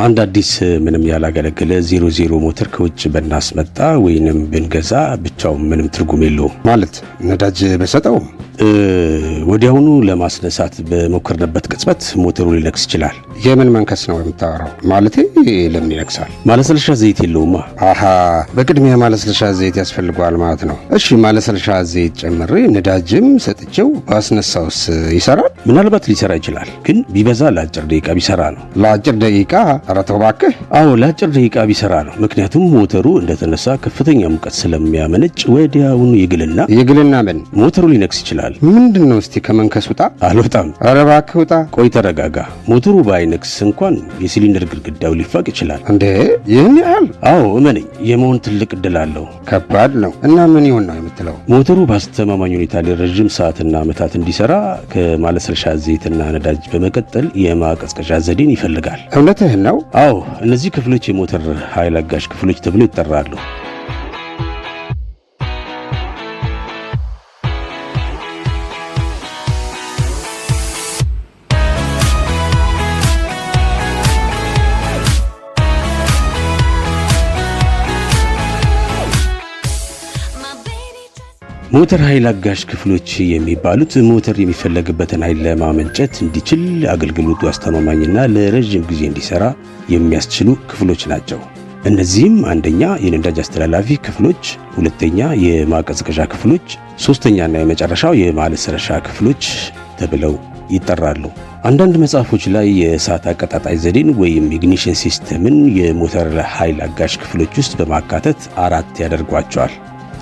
አንድ አዲስ ምንም ያላገለገለ 00 ሞተር ከውጭ በናስመጣ ወይንም ብንገዛ ብቻው ምንም ትርጉም የለውም። ማለት ነዳጅ በሰጠው ወዲያውኑ ለማስነሳት በሞከርንበት ቅጽበት ሞተሩ ሊነክስ ይችላል። የምን መንከስ ነው የምታወራው? ማለቴ ለምን ይነክሳል? ማለስለሻ ዘይት የለውማ። አሃ በቅድሚያ ማለስለሻ ዘይት ያስፈልገዋል ማለት ነው። እሺ ማለስለሻ ዘይት ጨምሬ ነዳጅም ሰጥቼው ባስነሳውስ ይሰራል? ምናልባት ሊሰራ ይችላል፣ ግን ቢበዛ ለአጭር ደቂቃ ቢሰራ ነው። ለአጭር ደቂቃ? ኧረ ተው እባክህ። አዎ ለአጭር ደቂቃ ቢሰራ ነው። ምክንያቱም ሞተሩ እንደተነሳ ከፍተኛ ሙቀት ስለሚያመነጭ ወዲያውኑ ይግልና ምን ሞተሩ ሊነክስ ይችላል። ምንድነው? እስቲ ከመንከስ ውጣ። አልወጣም። ኧረ እባክህ ውጣ። ቆይ ተረጋጋ። ሞተሩ ባይነክስ እንኳን የሲሊንደር ግድግዳው ሊፋቅ ይችላል። እንዴ ይህን ያህል? አዎ እመነኝ፣ የመሆን ትልቅ እድል አለው። ከባድ ነው። እና ምን ይሆን ነው የምትለው? ሞተሩ በአስተማማኝ ሁኔታ ለረጅም ሰዓትና ዓመታት እንዲሰራ ከማለስለሻ ዘይትና ነዳጅ በመቀጠል የማቀዝቀዣ ዘዴን ይፈልጋል። እውነትህን ነው? አዎ እነዚህ ክፍሎች የሞተር ኃይል አጋዥ ክፍሎች ተብለው ይጠራሉ። ሞተር ኃይል አጋዥ ክፍሎች የሚባሉት ሞተር የሚፈለግበትን ኃይል ለማመንጨት እንዲችል አገልግሎቱ አስተማማኝና ለረጅም ጊዜ እንዲሰራ የሚያስችሉ ክፍሎች ናቸው። እነዚህም አንደኛ የነዳጅ አስተላላፊ ክፍሎች፣ ሁለተኛ የማቀዝቀዣ ክፍሎች፣ ሶስተኛና የመጨረሻው የማለስለሻ ክፍሎች ተብለው ይጠራሉ። አንዳንድ መጽሐፎች ላይ የእሳት አቀጣጣይ ዘዴን ወይም ኢግኒሽን ሲስተምን የሞተር ኃይል አጋዥ ክፍሎች ውስጥ በማካተት 4 ያደርጓቸዋል።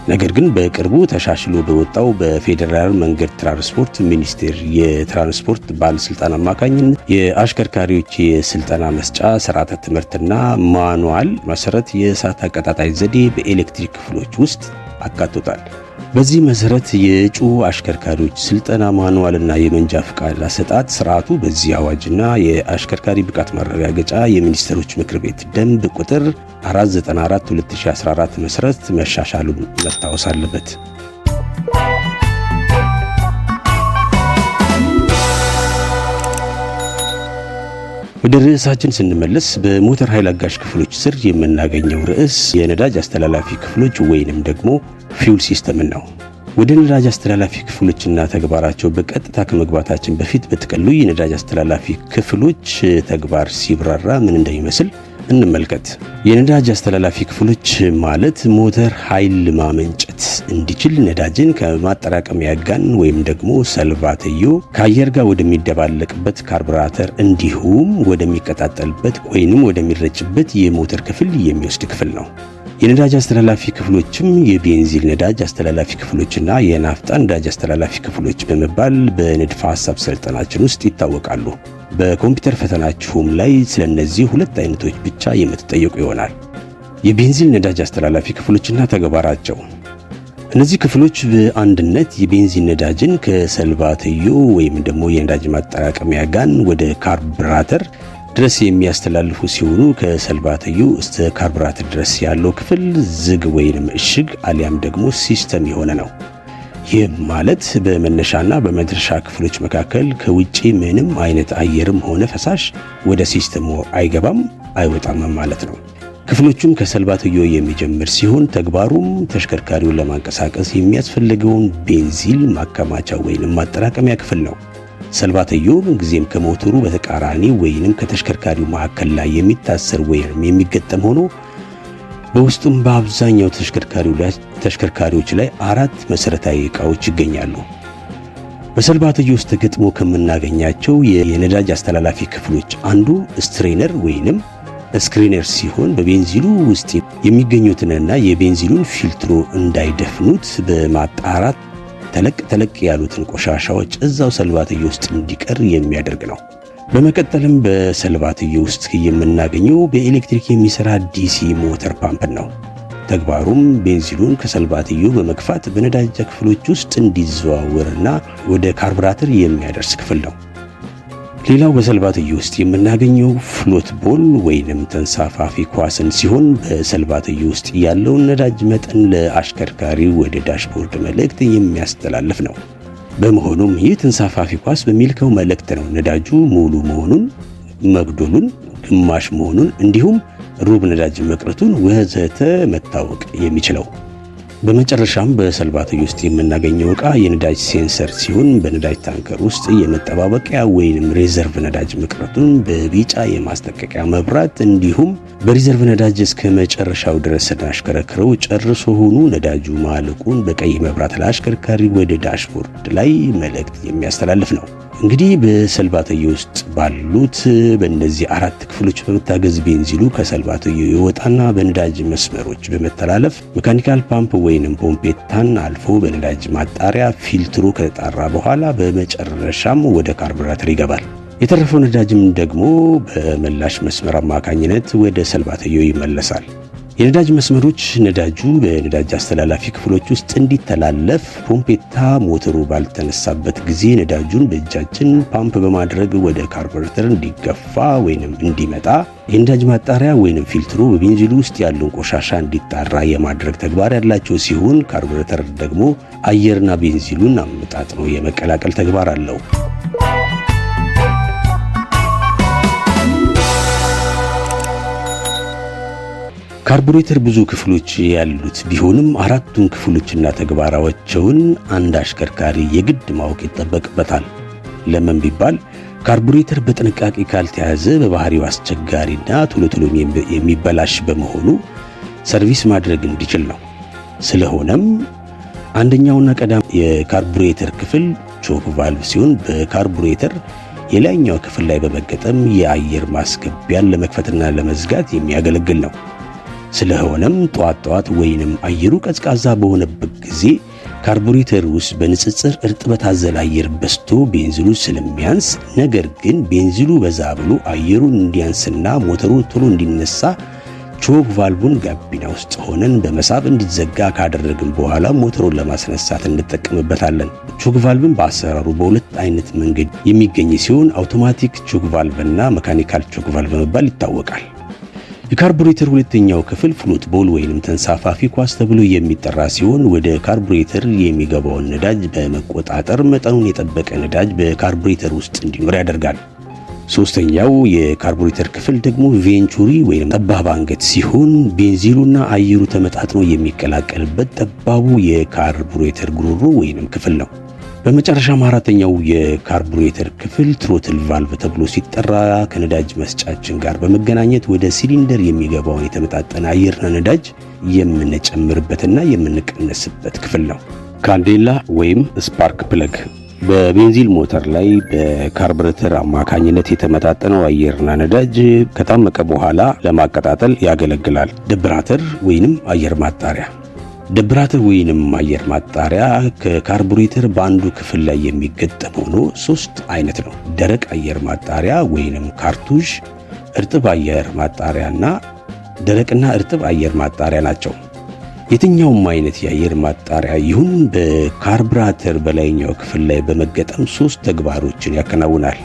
ነገር ግን በቅርቡ ተሻሽሎ በወጣው በፌዴራል መንገድ ትራንስፖርት ሚኒስቴር የትራንስፖርት ባለስልጣን አማካኝነት የአሽከርካሪዎች የስልጠና መስጫ ስርዓተ ትምህርትና ማኑዋል መሰረት የእሳት አቀጣጣይ ዘዴ በኤሌክትሪክ ክፍሎች ውስጥ አካቶታል። በዚህ መሰረት የእጩ አሽከርካሪዎች ስልጠና ማኑዋልና የመንጃ ፍቃድ አሰጣጥ ስርዓቱ በዚህ አዋጅና የአሽከርካሪ ብቃት ማረጋገጫ የሚኒስትሮች ምክር ቤት ደንብ ቁጥር 494/2014 መሰረት መሻሻሉን መታወስ አለበት። ወደ ርዕሳችን ስንመለስ በሞተር ኃይል አጋዥ ክፍሎች ስር የምናገኘው ርዕስ የነዳጅ አስተላላፊ ክፍሎች ወይንም ደግሞ ፊውል ሲስተምን ነው። ወደ ነዳጅ አስተላላፊ ክፍሎችና ተግባራቸው በቀጥታ ከመግባታችን በፊት በጥቅሉ የነዳጅ አስተላላፊ ክፍሎች ተግባር ሲብራራ ምን እንደሚመስል እንመልከት። የነዳጅ አስተላላፊ ክፍሎች ማለት ሞተር ኃይል ማመንጨት እንዲችል ነዳጅን ከማጠራቀሚያ ጋን ወይም ደግሞ ሰልቫትዮ ከአየር ጋር ወደሚደባለቅበት ካርቡራተር እንዲሁም ወደሚቀጣጠልበት ወይንም ወደሚረጭበት የሞተር ክፍል የሚወስድ ክፍል ነው። የነዳጅ አስተላላፊ ክፍሎችም የቤንዚን ነዳጅ አስተላላፊ ክፍሎችና የናፍጣ ነዳጅ አስተላላፊ ክፍሎች በመባል በንድፈ ሐሳብ ስልጠናችን ውስጥ ይታወቃሉ። በኮምፒውተር ፈተናችሁም ላይ ስለነዚህ 2 አይነቶች ብቻ የምትጠየቁ ይሆናል። የቤንዚን ነዳጅ አስተላላፊ ክፍሎችና ተግባራቸው። እነዚህ ክፍሎች በአንድነት የቤንዚን ነዳጅን ከሰልቫትዮ ወይም ደግሞ የነዳጅ ማጠራቀሚያ ጋን ወደ ካርቡራተር ድረስ የሚያስተላልፉ ሲሆኑ ከሰልቫትዮ እስከ ካርቡራተር ድረስ ያለው ክፍል ዝግ ወይንም እሽግ አሊያም ደግሞ ሲስተም የሆነ ነው። ይህ ማለት በመነሻና በመድረሻ ክፍሎች መካከል ከውጪ ምንም አይነት አየርም ሆነ ፈሳሽ ወደ ሲስተሙ አይገባም አይወጣም ማለት ነው። ክፍሎቹም ከሰልቫትዮ የሚጀምር ሲሆን ተግባሩም ተሽከርካሪውን ለማንቀሳቀስ የሚያስፈልገውን ቤንዚን ማከማቻ ወይንም ማጠራቀሚያ ክፍል ነው። ሰልቫትዮ ምንጊዜም ከሞተሩ በተቃራኒ ወይንም ከተሽከርካሪው መካከል ላይ የሚታሰር ወይንም የሚገጠም ሆኖ በውስጡም በአብዛኛው ተሽከርካሪዎች ላይ 4 መሰረታዊ ዕቃዎች ይገኛሉ። በሰልቫትዮ ውስጥ ተገጥሞ ከምናገኛቸው የነዳጅ አስተላላፊ ክፍሎች አንዱ ስትሬነር ወይንም ስክሪነር ሲሆን በቤንዚሉ ውስጥ የሚገኙትንና የቤንዚሉን ፊልትሮ እንዳይደፍኑት በማጣራት ተለቅ ያሉትን ቆሻሻዎች እዛው ሰልቫትዮ ውስጥ እንዲቀር የሚያደርግ ነው። በመቀጠልም በሰልቫትዮ ውስጥ የምናገኘው በኤሌክትሪክ የሚሰራ ዲሲ ሞተር ፓምፕ ነው። ተግባሩም ቤንዚሉን ከሰልቫትዮ በመግፋት በነዳጅ ክፍሎች ውስጥ እንዲዘዋወርና ወደ ካርቡራተር የሚያደርስ ክፍል ነው። ሌላው በሰልቫትዮ ውስጥ የምናገኘው ፍሎት ቦል ወይንም ተንሳፋፊ ኳስን ሲሆን በሰልቫትዮ ውስጥ ያለውን ነዳጅ መጠን ለአሽከርካሪው ወደ ዳሽቦርድ መልእክት የሚያስተላልፍ ነው። በመሆኑም ይህ ተንሳፋፊ ኳስ በሚልከው መልእክት ነው ነዳጁ ሙሉ መሆኑን መግደሉን ግማሽ መሆኑን እንዲሁም ሩብ ነዳጅ መቅረቱን ወዘተ መታወቅ የሚችለው። በመጨረሻም በሰልባትዮ ውስጥ የምናገኘው ዕቃ የነዳጅ ሴንሰር ሲሆን በነዳጅ ታንከር ውስጥ የመጠባበቂያ ወይንም ሪዘርቭ ነዳጅ መቅረቱን በቢጫ የማስጠንቀቂያ መብራት እንዲሁም በሪዘርቭ ነዳጅ እስከ መጨረሻው ድረስ ስናሽከረክረው ጨርሶ ሆኑ ነዳጁ ማለቁን በቀይ መብራት ለአሽከርካሪ ወደ ዳሽቦርድ ላይ መልእክት የሚያስተላልፍ ነው። እንግዲህ በሰልባትዮ ውስጥ ባሉት በእነዚህ 4 ክፍሎች በመታገዝ ቤንዚሉ ከሰልባትዮ ይወጣና በነዳጅ መስመሮች በመተላለፍ ሜካኒካል ፓምፕ ወይንም ፖምፔታን አልፎ በነዳጅ ማጣሪያ ፊልትሩ ከተጣራ በኋላ በመጨረሻም ወደ ካርቡሬተር ይገባል። የተረፈው ነዳጅም ደግሞ በመላሽ መስመር አማካኝነት ወደ ሰልባትዮ ይመለሳል። የነዳጅ መስመሮች ነዳጁ በነዳጅ አስተላላፊ ክፍሎች ውስጥ እንዲተላለፍ ፖምፔታ ሞተሩ ባልተነሳበት ጊዜ ነዳጁን በእጃችን ፓምፕ በማድረግ ወደ ካርቡሬተር እንዲገፋ ወይንም እንዲመጣ የነዳጅ ማጣሪያ ወይንም ፊልትሩ በቤንዚሉ ውስጥ ያለውን ቆሻሻ እንዲጣራ የማድረግ ተግባር ያላቸው ሲሆን ካርቡሬተር ደግሞ አየርና ቤንዚሉን አመጣጥኖ የመቀላቀል ተግባር አለው። ካርቡሬተር ብዙ ክፍሎች ያሉት ቢሆንም 4ቱን ክፍሎችና ተግባራቸውን አንድ አሽከርካሪ የግድ ማወቅ ይጠበቅበታል። ለምን ቢባል ካርቡሬተር በጥንቃቄ ካልተያዘ በባህሪው አስቸጋሪና ቶሎ የሚበላሽ በመሆኑ ሰርቪስ ማድረግ እንዲችል ነው። ስለሆነም አንደኛውና ቀዳሚ የካርቡሬተር ክፍል ቾክ ቫልቭ ሲሆን በካርቡሬተር የላይኛው ክፍል ላይ በመገጠም የአየር ማስገቢያን ለመክፈትና ለመዝጋት የሚያገለግል ነው። ስለሆነም ጧት ወይንም አየሩ ቀዝቃዛ በሆነበት ጊዜ ካርቡሬተር ውስጥ በንጽጽር እርጥበት አዘል አየር በዝቶ ቤንዚሉ ስለሚያንስ፣ ነገር ግን ቤንዚሉ በዛ ብሎ አየሩን እንዲያንስና ሞተሩ ቶሎ እንዲነሳ ቾክ ቫልቡን ጋቢና ውስጥ ሆነን በመሳብ እንዲዘጋ ካደረግን በኋላ ሞተሩን ለማስነሳት እንጠቀምበታለን። ቾክ ቫልቭን በአሰራሩ በሁለት አይነት መንገድ የሚገኝ ሲሆን አውቶማቲክ ቾክ ቫልቭና መካኒካል ቾክ ቫልቭ በመባል ይታወቃል። የካርቡሬተር ሁለተኛው ክፍል ፍሉት ቦል ወይንም ተንሳፋፊ ኳስ ተብሎ የሚጠራ ሲሆን ወደ ካርቡሬተር የሚገባውን ነዳጅ በመቆጣጠር መጠኑን የጠበቀ ነዳጅ በካርቡሬተር ውስጥ እንዲኖር ያደርጋል። ሶስተኛው የካርቡሬተር ክፍል ደግሞ ቬንቹሪ ወይንም ጠባብ አንገት ሲሆን ቤንዚሉና አየሩ ተመጣጥኖ የሚቀላቀልበት ጠባቡ የካርቡሬተር ጉሮሮ ወይንም ክፍል ነው። በመጨረሻም አራተኛው የካርቡሬተር ክፍል ትሮትል ቫልቭ ተብሎ ሲጠራ ከነዳጅ መስጫችን ጋር በመገናኘት ወደ ሲሊንደር የሚገባውን የተመጣጠነ አየርና ነዳጅ የምንጨምርበትና የምንቀነስበት ክፍል ነው። ካንዴላ ወይም ስፓርክ ፕለግ በቤንዚል ሞተር ላይ በካርቡሬተር አማካኝነት የተመጣጠነው አየርና ነዳጅ ከታመቀ በኋላ ለማቀጣጠል ያገለግላል። ደብራተር ወይንም አየር ማጣሪያ ደብራተር ወይንም አየር ማጣሪያ ከካርቡሬተር በአንዱ ክፍል ላይ የሚገጠም ሆኖ 3 አይነት ነው። ደረቅ አየር ማጣሪያ ወይንም ካርቱዥ፣ እርጥብ አየር ማጣሪያና ደረቅና እርጥብ አየር ማጣሪያ ናቸው። የትኛውም አይነት የአየር ማጣሪያ ይሁን በካርቡሬተር በላይኛው ክፍል ላይ በመገጠም 3 ተግባሮችን ያከናውናል።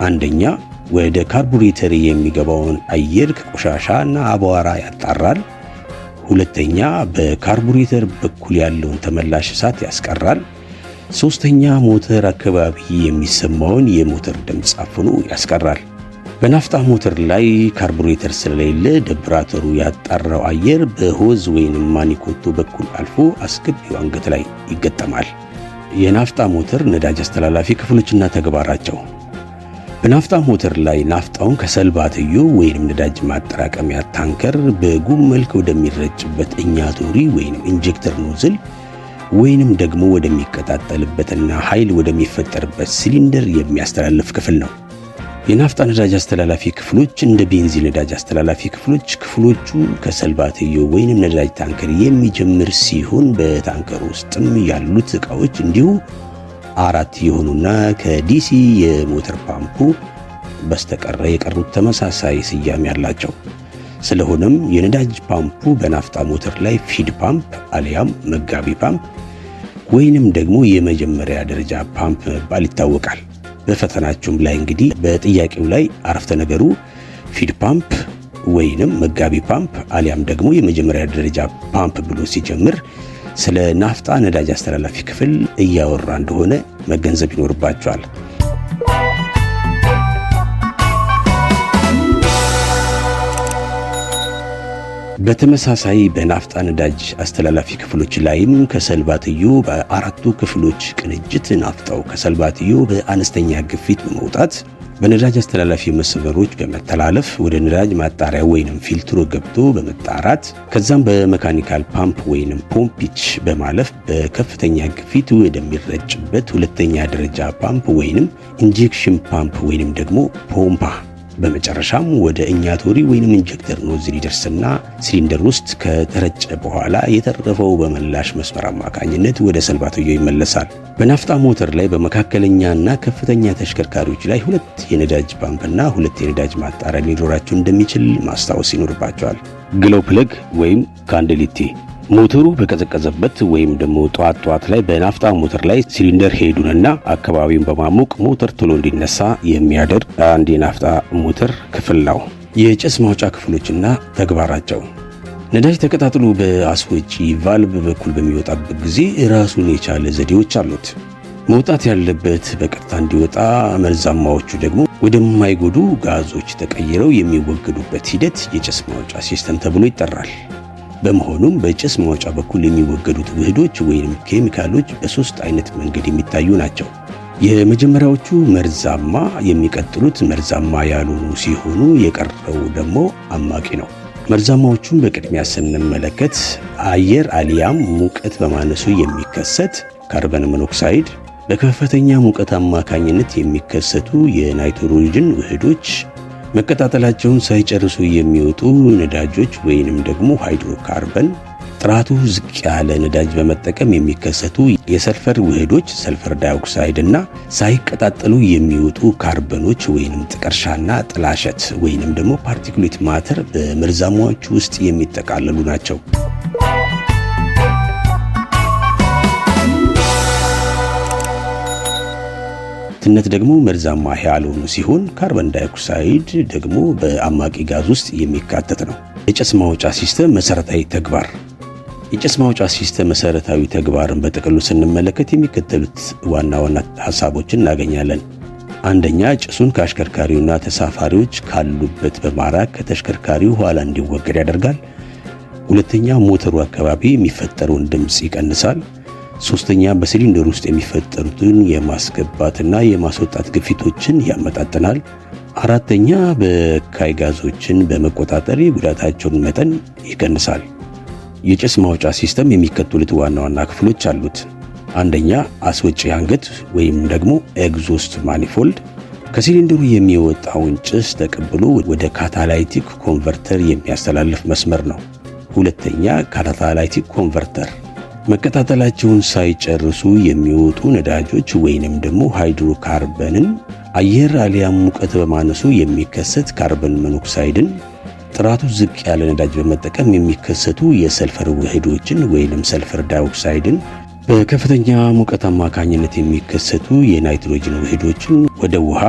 አንደኛ፣ ወደ ካርቡሬተር የሚገባውን አየር ከቆሻሻና አቧራ ያጣራል። ሁለተኛ፣ በካርቡሬተር በኩል ያለውን ተመላሽ እሳት ያስቀራል። ሶስተኛ፣ ሞተር አካባቢ የሚሰማውን የሞተር ድምፅ አፍኖ ያስቀራል። በናፍጣ ሞተር ላይ ካርቡሬተር ስለሌለ ደብራተሩ ያጣራው አየር በሆዝ ወይንም ማኒኮቶ በኩል አልፎ አስገቢው አንገት ላይ ይገጠማል። የናፍጣ ሞተር ነዳጅ አስተላላፊ ክፍሎችና ተግባራቸው በናፍጣ ሞተር ላይ ናፍጣውን ከሰልባትዮ ወይንም ነዳጅ ማጠራቀሚያ ታንከር በጉም መልክ ወደሚረጭበት ኢኛቶሪ ወይንም ኢንጀክተር ኖዝል ወይንም ደግሞ ወደሚቀጣጠልበትና ኃይል ወደሚፈጠርበት ሲሊንደር የሚያስተላልፍ ክፍል ነው። የናፍጣ ነዳጅ አስተላላፊ ክፍሎች እንደ ቤንዚን ነዳጅ አስተላላፊ ክፍሎቹ ከሰልባትዮ ወይንም ነዳጅ ታንከር የሚጀምር ሲሆን በታንከር ውስጥም ያሉት ዕቃዎች እንዲሁ 4 የሆኑና ከዲሲ የሞተር ፓምፑ በስተቀር የቀሩት ተመሳሳይ ስያሜ ያላቸው። ስለሆነም የነዳጅ ፓምፑ በናፍጣ ሞተር ላይ ፊድ ፓምፕ አሊያም መጋቢ ፓምፕ ወይንም ደግሞ የመጀመሪያ ደረጃ ፓምፕ መባል ይታወቃል። በፈተናችሁም ላይ እንግዲህ በጥያቄው ላይ አረፍተ ነገሩ ፊድ ፓምፕ ወይንም መጋቢ ፓምፕ አሊያም ደግሞ የመጀመሪያ ደረጃ ፓምፕ ብሎ ሲጀምር ስለ ናፍጣ ነዳጅ አስተላላፊ ክፍል እያወራ እንደሆነ መገንዘብ ይኖርባቸዋል። በተመሳሳይ በናፍጣ ነዳጅ አስተላላፊ ክፍሎች ላይም ከሰልባትዮ በአራቱ ክፍሎች ቅንጅት ናፍጣው ከሰልባትዮ በአነስተኛ ግፊት በመውጣት በነዳጅ አስተላላፊ መስመሮች በመተላለፍ ወደ ነዳጅ ማጣሪያ ወይንም ፊልትሮ ገብቶ በመጣራት ከዛም በመካኒካል ፓምፕ ወይንም ፖምፒች በማለፍ በከፍተኛ ግፊት ወደሚረጭበት ሁለተኛ ደረጃ ፓምፕ ወይንም ኢንጀክሽን ፓምፕ ወይንም ደግሞ ፖምፓ በመጨረሻም ወደ ኢኛቶሪ ወይንም ኢንጀክተር ኖዝል ይደርስና ሲሊንደር ውስጥ ከተረጨ በኋላ የተረፈው በመላሽ መስመር አማካኝነት ወደ ሰልባትዮ ይመለሳል። በናፍጣ ሞተር ላይ በመካከለኛና ከፍተኛ ተሽከርካሪዎች ላይ ሁለት የነዳጅ ፓምፕና ሁለት የነዳጅ ማጣሪያ ሊኖራቸው እንደሚችል ማስታወስ ይኖርባቸዋል። ግሎው ፕለግ ወይም ካንድሊቲ ሞተሩ በቀዘቀዘበት ወይም ደግሞ ጧት ላይ በናፍጣ ሞተር ላይ ሲሊንደር ሄዱንና አካባቢውን በማሞቅ ሞተር ቶሎ እንዲነሳ የሚያደርግ አንድ የናፍጣ ሞተር ክፍል ነው። የጭስ ማውጫ ክፍሎችና ተግባራቸው ነዳጅ ተቀጣጥሎ በአስወጪ ቫልቭ በኩል በሚወጣበት ጊዜ ራሱን የቻለ ዘዴዎች አሉት። መውጣት ያለበት በቀጥታ እንዲወጣ፣ መርዛማዎቹ ደግሞ ወደማይጎዱ ጋዞች ተቀይረው የሚወገዱበት ሂደት የጭስ ማውጫ ሲስተም ተብሎ ይጠራል። በመሆኑም በጭስ ማውጫ በኩል የሚወገዱት ውህዶች ወይም ኬሚካሎች በሶስት አይነት መንገድ የሚታዩ ናቸው። የመጀመሪያዎቹ መርዛማ፣ የሚቀጥሉት መርዛማ ያልሆኑ ሲሆኑ የቀረው ደግሞ አማቂ ነው። መርዛማዎቹን በቅድሚያ ስንመለከት አየር አሊያም ሙቀት በማነሱ የሚከሰት ካርበን ሞኖክሳይድ፣ በከፍተኛ ሙቀት አማካኝነት የሚከሰቱ የናይትሮጅን ውህዶች፣ መቀጣጠላቸውን ሳይጨርሱ የሚወጡ ነዳጆች ወይንም ደግሞ ሃይድሮካርበን፣ ጥራቱ ዝቅ ያለ ነዳጅ በመጠቀም የሚከሰቱ የሰልፈር ውህዶች ሰልፈር ዳይኦክሳይድ እና ሳይቀጣጠሉ የሚወጡ ካርበኖች ወይንም ጥቀርሻና ጥላሸት ወይንም ደግሞ ፓርቲኩሌት ማተር በመርዛማዎቹ ውስጥ የሚጠቃለሉ ናቸው። ትነት ደግሞ መርዛማ ያልሆኑ ሲሆን ካርበን ዳይኦክሳይድ ደግሞ በአማቂ ጋዝ ውስጥ የሚካተት ነው። የጭስ ማውጫ ሲስተም መሰረታዊ ተግባር። የጭስ ማውጫ ሲስተም መሰረታዊ ተግባርን በጥቅሉ ስንመለከት የሚከተሉት ዋና ዋና ሐሳቦችን እናገኛለን። አንደኛ፣ ጭሱን ከአሽከርካሪውና ተሳፋሪዎች ካሉበት በማራቅ ከተሽከርካሪው ኋላ እንዲወገድ ያደርጋል። ሁለተኛ፣ ሞተሩ አካባቢ የሚፈጠረውን ድምፅ ይቀንሳል። ሶስተኛ፣ በሲሊንደር ውስጥ የሚፈጠሩትን የማስገባትና የማስወጣት ግፊቶችን ያመጣጥናል። አራተኛ፣ በካይ ጋዞችን በመቆጣጠር የጉዳታቸውን መጠን ይቀንሳል። የጭስ ማውጫ ሲስተም የሚከተሉት ዋና ዋና ክፍሎች አሉት። አንደኛ፣ አስወጪ አንገት ወይም ደግሞ ኤግዞስት ማኒፎልድ ከሲሊንደሩ የሚወጣውን ጭስ ተቀብሎ ወደ ካታላይቲክ ኮንቨርተር የሚያስተላልፍ መስመር ነው። ሁለተኛ፣ ካታላይቲክ ኮንቨርተር መቀጣጠላቸውን ሳይጨርሱ የሚወጡ ነዳጆች ወይንም ደግሞ ሃይድሮካርበንን፣ አየር አሊያም ሙቀት በማነሱ የሚከሰት ካርበን ሞኖክሳይድን፣ ጥራቱ ዝቅ ያለ ነዳጅ በመጠቀም የሚከሰቱ የሰልፈር ውህዶችን ወይንም ሰልፈር ዳይኦክሳይድን፣ በከፍተኛ ሙቀት አማካኝነት የሚከሰቱ የናይትሮጅን ውህዶችን ወደ ውሃ፣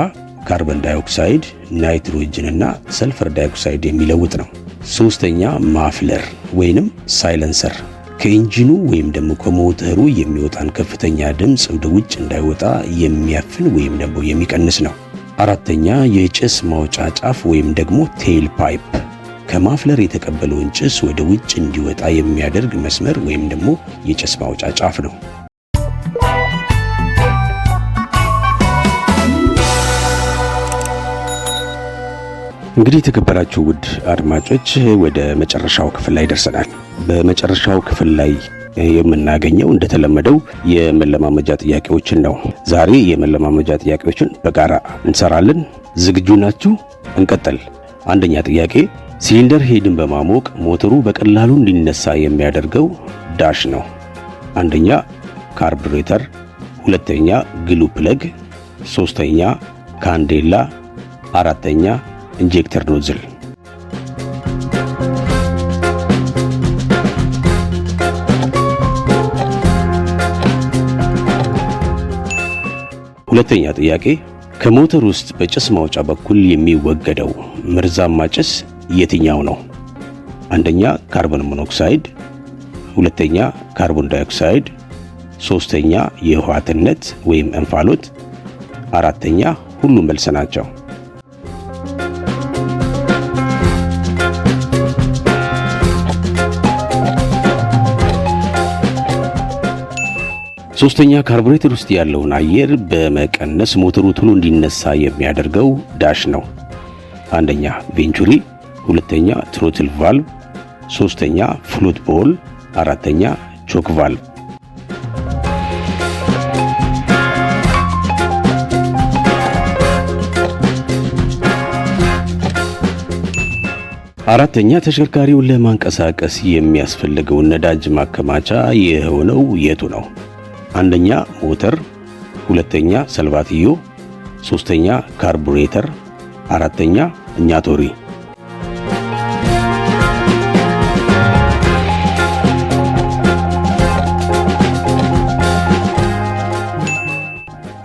ካርበን ዳይኦክሳይድ፣ ናይትሮጅን እና ሰልፈር ዳይኦክሳይድ የሚለውጥ ነው። ሶስተኛ፣ ማፍለር ወይንም ሳይለንሰር ከኢንጂኑ ወይም ደግሞ ከሞተሩ የሚወጣን ከፍተኛ ድምፅ ወደ ውጭ እንዳይወጣ የሚያፍን ወይም ደግሞ የሚቀንስ ነው። አራተኛ፣ የጭስ ማውጫ ጫፍ ወይም ደግሞ ቴይል ፓይፕ ከማፍለር የተቀበለውን ጭስ ወደ ውጭ እንዲወጣ የሚያደርግ መስመር ወይም ደግሞ የጭስ ማውጫ ጫፍ ነው። እንግዲህ የተከበራችሁ ውድ አድማጮች ወደ መጨረሻው ክፍል ላይ ደርሰናል። በመጨረሻው ክፍል ላይ የምናገኘው እንደተለመደው የመለማመጃ ጥያቄዎችን ነው። ዛሬ የመለማመጃ ጥያቄዎችን በጋራ እንሰራለን። ዝግጁ ናችሁ? እንቀጥል። አንደኛ ጥያቄ፣ ሲሊንደር ሄድን በማሞቅ ሞተሩ በቀላሉ እንዲነሳ የሚያደርገው ዳሽ ነው። አንደኛ ካርቡሬተር፣ ሁለተኛ ግሉ ፕለግ፣ ሶስተኛ ካንዴላ፣ አራተኛ ኢንጀክተር ኖዝል። ሁለተኛ ጥያቄ፣ ከሞተር ውስጥ በጭስ ማውጫ በኩል የሚወገደው መርዛማ ጭስ የትኛው ነው? አንደኛ ካርቦን ሞኖክሳይድ፣ ሁለተኛ ካርቦን ዳይኦክሳይድ፣ ሶስተኛ የውሃ ትነት ወይም እንፋሎት፣ አራተኛ ሁሉም መልስ ናቸው። ሶስተኛ ካርቡሬተር ውስጥ ያለውን አየር በመቀነስ ሞተሩ ቶሎ እንዲነሳ የሚያደርገው ዳሽ ነው። አንደኛ ቬንቹሪ፣ ሁለተኛ ትሮትል ቫልቭ፣ ሶስተኛ ፍሉት ቦል፣ አራተኛ ቾክ ቫልቭ። አራተኛ ተሽከርካሪውን ለማንቀሳቀስ የሚያስፈልገውን ነዳጅ ማከማቻ የሆነው የቱ ነው? አንደኛ ሞተር፣ ሁለተኛ ሰልባትዮ፣ ሶስተኛ ካርቡሬተር፣ አራተኛ እኛቶሪ።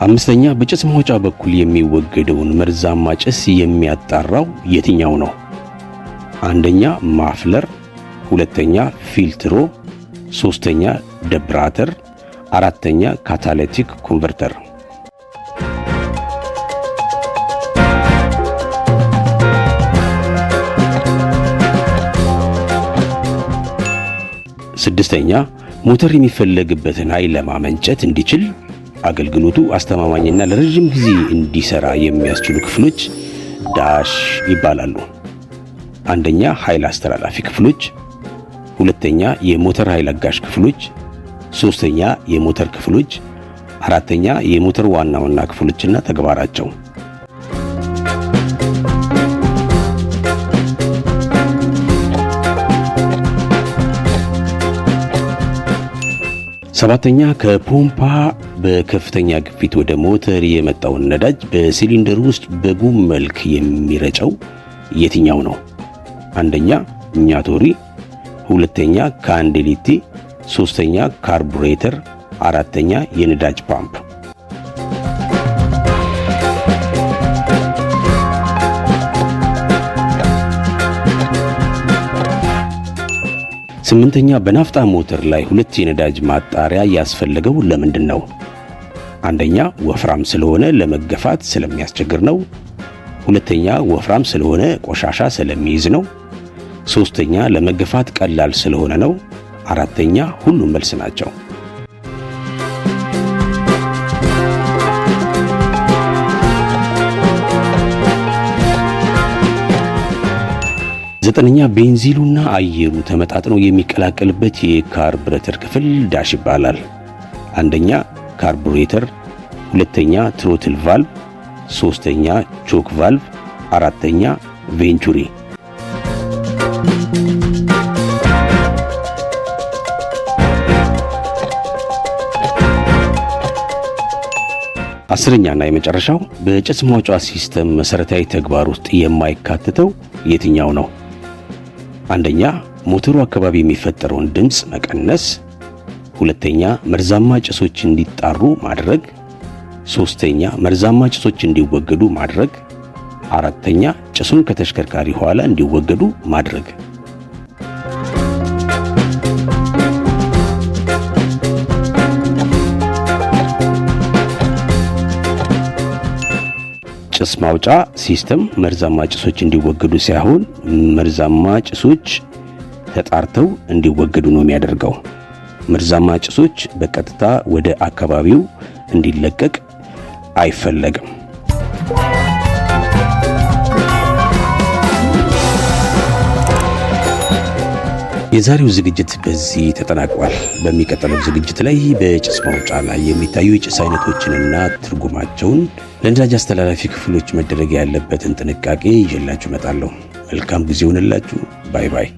አምስተኛ በጭስ ማውጫ በኩል የሚወገደውን መርዛማ ጭስ የሚያጣራው የትኛው ነው? አንደኛ ማፍለር፣ ሁለተኛ ፊልትሮ፣ ሶስተኛ ደብራተር፣ አራተኛ ካታሊቲክ ኮንቨርተር። ስድስተኛ ሞተር የሚፈለግበትን ኃይል ለማመንጨት እንዲችል አገልግሎቱ አስተማማኝና ለረጅም ጊዜ እንዲሰራ የሚያስችሉ ክፍሎች ዳሽ ይባላሉ። አንደኛ ኃይል አስተላላፊ ክፍሎች፣ ሁለተኛ የሞተር ኃይል አጋዥ ክፍሎች፣ ሶስተኛ የሞተር ክፍሎች፣ አራተኛ የሞተር ዋና ዋና ክፍሎችና ተግባራቸው። ሰባተኛ ከፖምፓ በከፍተኛ ግፊት ወደ ሞተር የመጣውን ነዳጅ በሲሊንደር ውስጥ በጉም መልክ የሚረጨው የትኛው ነው? አንደኛ እኛቶሪ፣ ሁለተኛ ካንዴሊቲ፣ ሶስተኛ ካርቡሬተር፣ አራተኛ የነዳጅ ፓምፕ። ስምንተኛ በናፍጣ ሞተር ላይ ሁለት የነዳጅ ማጣሪያ ያስፈልገው ለምንድን ነው? አንደኛ ወፍራም ስለሆነ ለመገፋት ስለሚያስቸግር ነው። ሁለተኛ ወፍራም ስለሆነ ቆሻሻ ስለሚይዝ ነው። ሶስተኛ ለመገፋት ቀላል ስለሆነ ነው። አራተኛ ሁሉም መልስ ናቸው። ዘጠነኛ ቤንዚሉና አየሩ ተመጣጥነው የሚቀላቀልበት የካርቡሬተር ክፍል ዳሽ ይባላል። አንደኛ ካርቡሬተር፣ ሁለተኛ ትሮትል ቫልቭ፣ ሶስተኛ ቾክ ቫልቭ፣ አራተኛ ቬንቹሪ። አስረኛና የመጨረሻው በጭስ ማውጫ ሲስተም መሰረታዊ ተግባር ውስጥ የማይካተተው የትኛው ነው? አንደኛ ሞተሩ አካባቢ የሚፈጠረውን ድምፅ መቀነስ፣ ሁለተኛ መርዛማ ጭሶች እንዲጣሩ ማድረግ፣ ሶስተኛ መርዛማ ጭሶች እንዲወገዱ ማድረግ፣ አራተኛ ጭሱን ከተሽከርካሪ ኋላ እንዲወገዱ ማድረግ። ጭስ ማውጫ ሲስተም መርዛማ ጭሶች እንዲወገዱ ሳይሆን መርዛማ ጭሶች ተጣርተው እንዲወገዱ ነው የሚያደርገው። መርዛማ ጭሶች በቀጥታ ወደ አካባቢው እንዲለቀቅ አይፈለግም። የዛሬው ዝግጅት በዚህ ተጠናቋል። በሚቀጥለው ዝግጅት ላይ በጭስ ማውጫ ላይ የሚታዩ የጭስ አይነቶችንና ትርጉማቸውን፣ ለነዳጅ አስተላላፊ ክፍሎች መደረግ ያለበትን ጥንቃቄ ይዤላችሁ እመጣለሁ። መልካም ጊዜ ይሁንላችሁ። ባይ ባይ።